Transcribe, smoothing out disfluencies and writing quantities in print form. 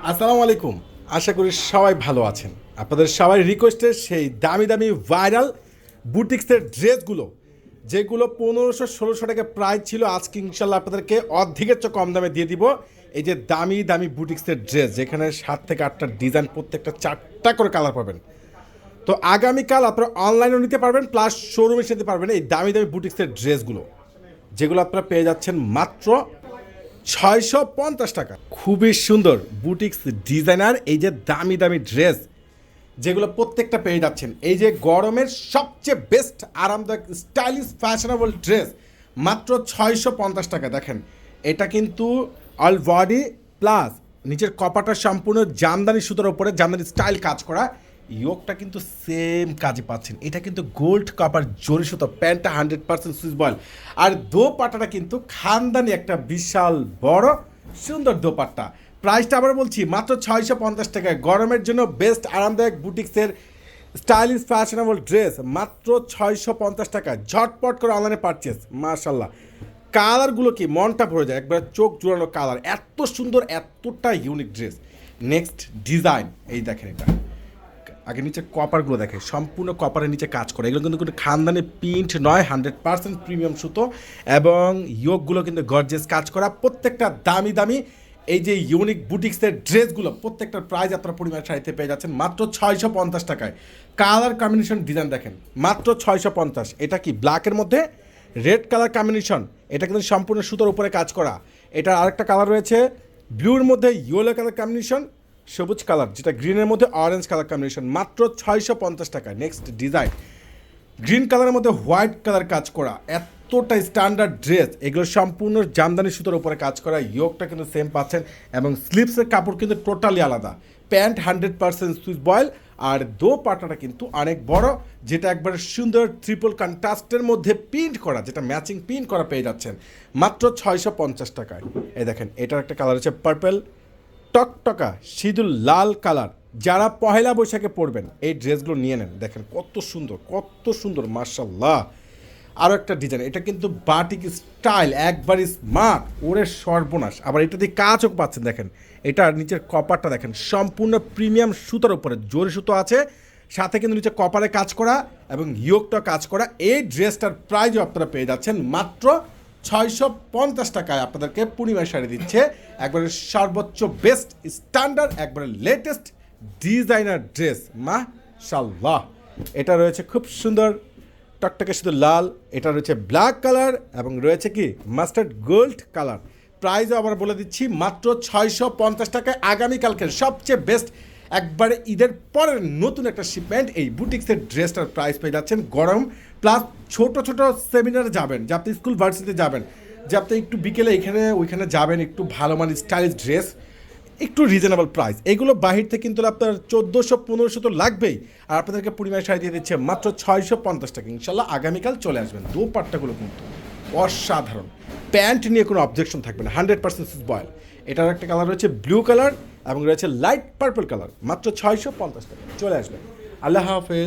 আসসালামু আলাইকুম। আশা করি সবাই ভালো আছেন। আপনাদের সবাই রিকোয়েস্টের সেই দামি দামি ভাইরাল বুটিক্সের ড্রেসগুলো, যেগুলো 1500-1600 টাকা প্রাইস ছিল, আজকে ইনশাল্লাহ আপনাদেরকে অর্ধেকের চেয়ে কম দামে দিয়ে দিব। এই যে দামি দামি বুটিক্সের ড্রেস, যেখানে 7 থেকে 8টা ডিজাইন, প্রত্যেকটা 4টা করে কালার পাবেন। তো আগামীকাল আপনারা অনলাইনেও নিতে পারবেন, প্লাস শোরুমে নিতে পারবেন এই দামি দামি বুটিক্সের ড্রেসগুলো, যেগুলো আপনারা পেয়ে যাচ্ছেন মাত্র 650 টাকা। খুবই সুন্দর বুটিক্স ডিজাইনার এই যে দামি দামি ড্রেস, যেগুলো প্রত্যেকটা পেয়ে যাচ্ছেন। এই যে গরমের সবচেয়ে বেস্ট আরামদায়ক স্টাইলিশ ফ্যাশনেবল ড্রেস মাত্র 650 টাকা। দেখেন, এটা কিন্তু অল বডি প্লাস নিচের কপারটা সম্পূর্ণ জামদানি সুতোর উপরে জামদানি স্টাইল কাজ করা, ইয়োগটা কিন্তু সেম কাজে পাচ্ছেন। এটা কিন্তু গোল্ড কপার জরি সুতো, প্যান্টটা 100% সুইচ বয়েল, আর দোপাট্টাটা কিন্তু খানদানি একটা বিশাল বড় সুন্দর দোপাট্টা। প্রাইসটা আবার বলছি মাত্র 650 টাকায়। গরমের জন্য বেস্ট আরামদায়ক বুটিক্সের স্টাইলিশ ফ্যাশনেবল ড্রেস মাত্র 650 টাকায়। ঝটপট করে অনলাইনে পারচেস। মাশাল্লাহ, কালারগুলো কি মনটা ভরে যায়, একবার চোখ জুড়ানো কালার, এত সুন্দর, এতটা ইউনিক ড্রেস। নেক্সট ডিজাইন, এই দেখেন, এটা আগে নিচে কপারগুলো দেখে সম্পূর্ণ কপারের নিচে কাজ করে, এগুলো কিন্তু কোনো খানদানি প্রিন্ট নয়, 100% প্রিমিয়াম সুতো, এবং ইয়োগগুলো কিন্তু গর্জিয়াস কাজ করা। প্রত্যেকটা দামি দামি এই যে ইউনিক বুটিক্সের ড্রেসগুলো, প্রত্যেকটার প্রাইস আপনারা পরিমাণ শাড়িতে পেয়ে যাচ্ছেন মাত্র 650 টাকায়। কালার কম্বিনেশন ডিজাইন দেখেন, মাত্র 650। এটা কি ব্ল্যাকের মধ্যে রেড কালার কম্বিনেশন, এটা কিন্তু সম্পূর্ণ সুতোর উপরে কাজ করা। এটার আরেকটা কালার রয়েছে ব্লুর মধ্যে ইয়েলো কালার কম্বিনেশন, সবুজ কালার, যেটা গ্রিনের মধ্যে অরেঞ্জ কালার কম্বিনেশন, মাত্র 650 টাকায়। নেক্সট ডিজাইন, গ্রিন কালারের মধ্যে হোয়াইট কালার কাজ করা, এতটা স্ট্যান্ডার্ড ড্রেস, এগুলো সম্পূর্ণ জামদানি সুতোর উপরে কাজ করা। ইয়োগটা কিন্তু সেম পাচ্ছেন, এবং স্লিপসের কাপড় কিন্তু টোটালি আলাদা। প্যান্ট 100% সুইচ বয়েল, আর দোপাট্টাটা কিন্তু অনেক বড়, যেটা একবারে সুন্দর ট্রিপল কন্ট্রাস্টের মধ্যে প্রিন্ট করা, যেটা ম্যাচিং প্রিন্ট করা পেয়ে যাচ্ছেন মাত্র 650 টাকায়। এই দেখেন, এটার একটা কালার হচ্ছে পার্পল টকটকা সিঁদুর লাল কালার। যারা পহেলা বৈশাখে পরবেন এই ড্রেসগুলো নিয়ে নেন। দেখেন কত সুন্দর, কত সুন্দর, মার্শাল্লাহ। আরও একটা ডিজাইন, এটা কিন্তু বাটিক স্টাইল, একবারই স্মার্ট, ওরে সর্বনাশ। আবার এটা দিয়ে কাজও পাচ্ছেন, দেখেন এটার নিচের কপারটা দেখেন, সম্পূর্ণ প্রিমিয়াম সুতার উপরে জরি সুতো আছে, সাথে কিন্তু নিচে কপারে কাজ করা এবং ইয়োগটা কাজ করা। এই ড্রেসটার প্রাইজও আপনারা পেয়ে যাচ্ছেন মাত্র 650 টাকায়। আপনাদেরকে পূর্ণিমার শাড়ি দিচ্ছে একবারে সর্বোচ্চ বেস্ট স্ট্যান্ডার্ড, একবারে লেটেস্ট ডিজাইনার ড্রেস, মাশাআল্লাহ। এটা রয়েছে খুব সুন্দর টকটকে শুধু লাল, এটা রয়েছে ব্ল্যাক কালার, এবং রয়েছে কি মাস্টার্ড গোল্ড কালার। প্রাইসও আবার বলে দিচ্ছি মাত্র 650 টাকায়। আগামীকালকের সবচেয়ে বেস্ট, একবারে ঈদের পরের নতুন একটা শিপমেন্ট, এই বুটিক্সের ড্রেসটার প্রাইস পেয়ে যাচ্ছেন। গরম প্লাস ছোট ছোট সেমিনারে যাবেন, যে আপনি স্কুল ভার্সিটিতে যাবেন, যে আপনি একটু বিকেলে এখানে ওইখানে যাবেন, একটু ভালো মানের স্টাইলিশ ড্রেস, একটু রিজনেবল প্রাইস। এগুলো বাহির থেকে কিন্তু আপনার 1400-1500 তো লাগবেই, আর আপনাদেরকে পরিমাণ শাড়ি দিয়ে দিচ্ছে মাত্র 650 টাকা। ইনশাল্লাহ আগামীকাল চলে আসবেন। দোপাট্টাগুলো কিন্তু অসাধারণ, প্যান্ট নিয়ে কোনো অবজেকশন থাকবে না, 100% সুইচ বয়েল। এটার একটা কালার রয়েছে ব্লু কালার, এবং রয়েছে লাইট পার্পল কালার, মাত্র 650 টাকা। চলে আসবেন। আল্লাহ হাফেজ।